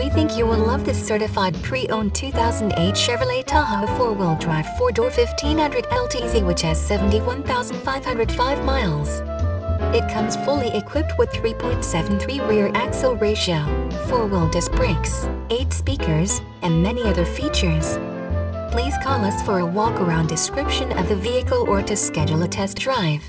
We think you will love this certified pre-owned 2008 Chevrolet Tahoe 4-wheel drive 4-door 1500 LTZ, which has 71,505 miles. It comes fully equipped with 3.73 rear axle ratio, 4-wheel disc brakes, 8 speakers, and many other features. Please call us for a walk-around description of the vehicle or to schedule a test drive.